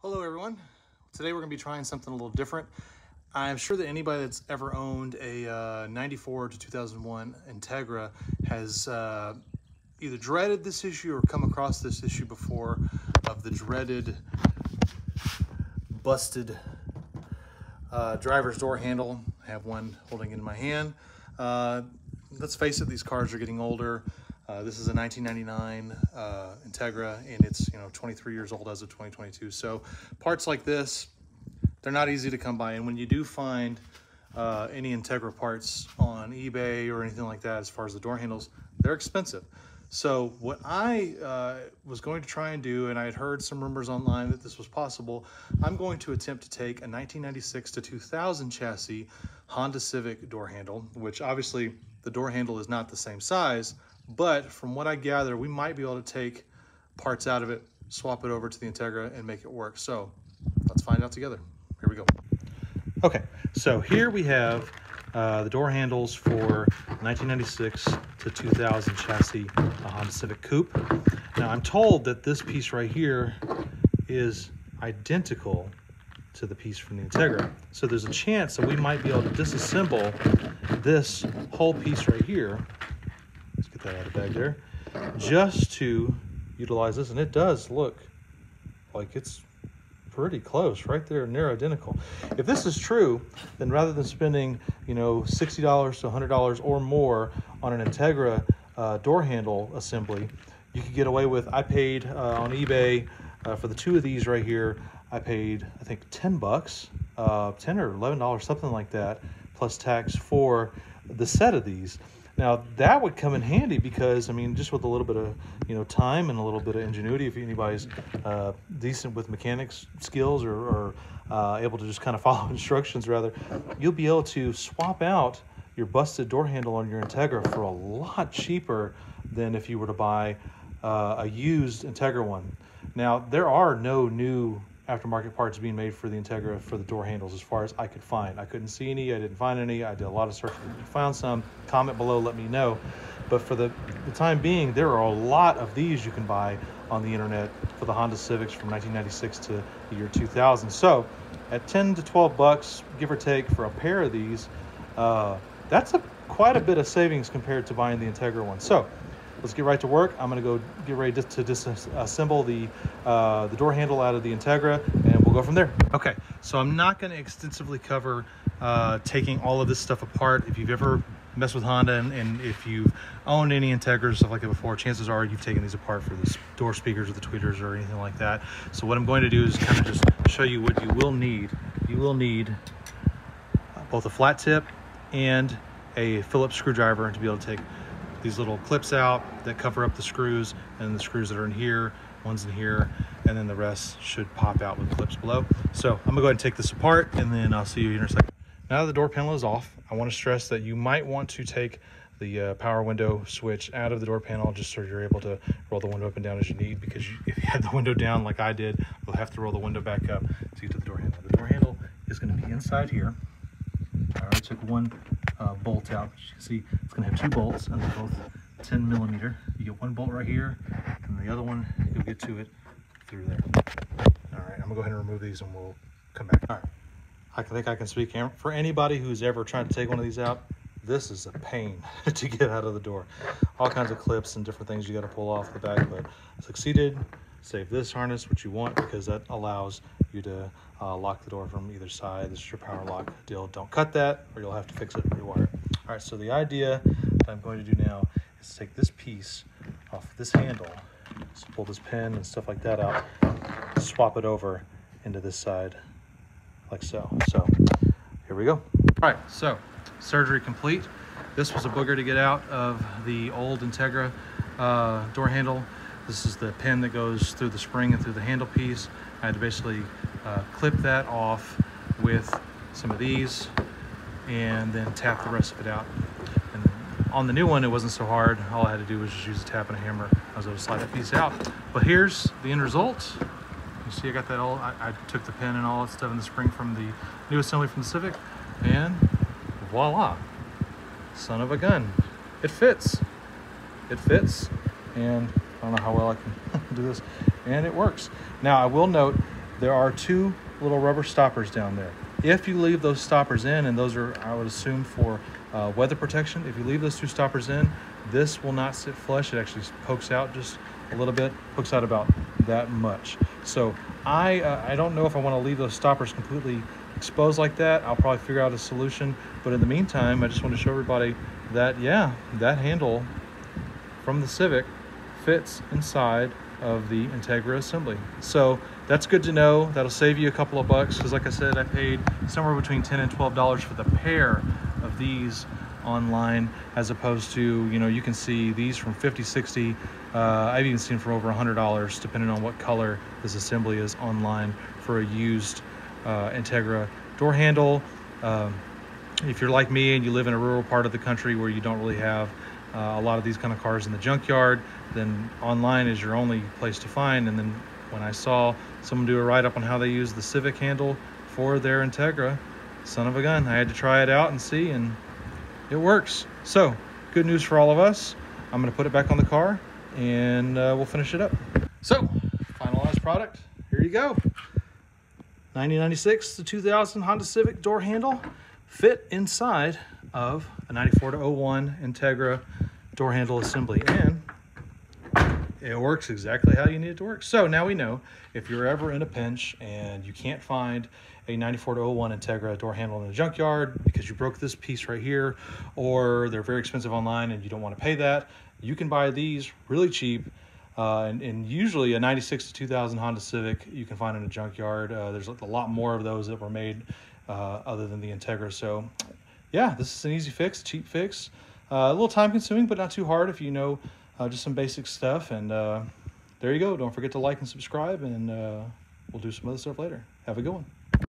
Hello everyone. Today we're going to be trying something a little different. I'm sure that anybody that's ever owned a 94 to 2001 Integra has either dreaded this issue or come across this issue before of the dreaded busted driver's door handle. I have one holding in my hand. Let's face it, these cars are getting older. This is a 1999 Integra, and it's 23 years old as of 2022. So parts like this, they're not easy to come by. And when you do find any Integra parts on eBay or anything like that, as far as the door handles, they're expensive. So what I was going to try and do, and I had heard some rumors online that this was possible, I'm going to attempt to take a 1996 to 2000 chassis Honda Civic door handle, which obviously the door handle is not the same size, but from what I gather, we might be able to take parts out of it, swap it over to the Integra, and make it work. So let's find out together. Here we go. Okay, so here we have the door handles for 1996 to 2000 chassis Honda Civic Coupe. Now I'm told that this piece right here is identical to the piece from the Integra. So there's a chance that we might be able to disassemble this whole piece right here. Let's get that out of the bag there. Just to utilize this, and it does look like it's pretty close, right there, near identical. If this is true, then rather than spending, $60 to $100 or more on an Integra door handle assembly, you could get away with, I paid on eBay for the two of these right here, I paid, I think, 10 bucks, 10 or $11, something like that, plus tax for the set of these. Now that would come in handy because, I mean, just with a little bit of, time and a little bit of ingenuity, if anybody's decent with mechanics skills or able to just kind of follow instructions rather, you'll be able to swap out your busted door handle on your Integra for a lot cheaper than if you were to buy a used Integra one. Now, there are no new aftermarket parts being made for the Integra for the door handles as far as I could find. I couldn't see any, I didn't find any, I did a lot of searching. If you found some, comment below, let me know. But for the time being, there are a lot of these you can buy on the internet for the Honda Civics from 1996 to the year 2000. So at 10 to 12 bucks, give or take, for a pair of these, that's quite a bit of savings compared to buying the Integra one. So let's get right to work. I'm going to go get ready to disassemble the door handle out of the Integra, and we'll go from there. Okay, so I'm not going to extensively cover taking all of this stuff apart. If you've ever messed with Honda and if you've owned any Integras, stuff like that before, chances are you've taken these apart for the door speakers or the tweeters or anything like that. So what I'm going to do is kind of just show you what you will need. You will need both a flat tip and a Phillips screwdriver to be able to take these little clips out that cover up the screws, and the screws that are in here, one's in here, and then the rest should pop out with clips below. So I'm gonna go ahead and take this apart, and then I'll see you in a second. Now that the door panel is off, I want to stress that you might want to take the power window switch out of the door panel just so you're able to roll the window up and down as you need, because if you had the window down like I did, you'll have to roll the window back up to get to the door handle. The door handle is going to be inside here. I already took one bolt out. As you can see, it's going to have two bolts, and they're both 10 millimeter. You get one bolt right here, and the other one, you'll get to it through there. All right, I'm going to go ahead and remove these, and we'll come back. All right, I think I can speak for anybody who's ever tried to take one of these out. This is a pain to get out of the door. All kinds of clips and different things you got to pull off the back, but I succeeded. Save this harness, which you want, because that allows you to lock the door from either side. This is your power lock deal. Don't cut that, or you'll have to fix it and rewire it. All right, so the idea that I'm going to do now is take this piece off this handle, so pull this pin and stuff like that out, swap it over into this side, like so. So here we go. All right, so surgery complete. This was a booger to get out of the old Integra door handle. This is the pin that goes through the spring and through the handle piece. I had to basically clip that off with some of these and then tap the rest of it out. And on the new one, it wasn't so hard. All I had to do was just use a tap and a hammer. I was able to slide that piece out. But here's the end result. You see I got that all, I took the pin and all that stuff in the spring from the new assembly from the Civic, and voila, son of a gun. It fits. It fits, and I don't know how well I can do this, and it works. Now, I will note, there are two little rubber stoppers down there. If you leave those stoppers in, and those are, I would assume, for weather protection, if you leave those two stoppers in, this will not sit flush. It actually pokes out just a little bit, pokes out about that much. So I don't know if I want to leave those stoppers completely exposed like that. I'll probably figure out a solution. But in the meantime, I just want to show everybody that, yeah, that handle from the Civic fits inside of the Integra assembly. So that's good to know. That'll save you a couple of bucks, because like I said, I paid somewhere between $10 and $12 for the pair of these online, as opposed to, you know, you can see these from 50, 60. I've even seen for over $100, depending on what color this assembly is, online for a used Integra door handle. If you're like me and you live in a rural part of the country where you don't really have a lot of these kind of cars in the junkyard, then online is your only place to find. And then when I saw someone do a write-up on how they use the Civic handle for their Integra, son of a gun, I had to try it out and see, and it works. So good news for all of us. I'm going to put it back on the car, and we'll finish it up. So finalized product, here you go. 1996 to 2000 Honda Civic door handle fit inside of a 94 to 01 Integra door handle assembly, and it works exactly how you need it to work. So now we know, if you're ever in a pinch and you can't find a 94 to 01 Integra door handle in the junkyard because you broke this piece right here, or they're very expensive online and you don't want to pay that, you can buy these really cheap. And usually a 96 to 2000 Honda Civic you can find in a junkyard. There's a lot more of those that were made other than the Integra. So yeah, this is an easy fix, cheap fix. A little time consuming, but not too hard if you know just some basic stuff. And there you go. Don't forget to like and subscribe, and we'll do some other stuff later. Have a good one.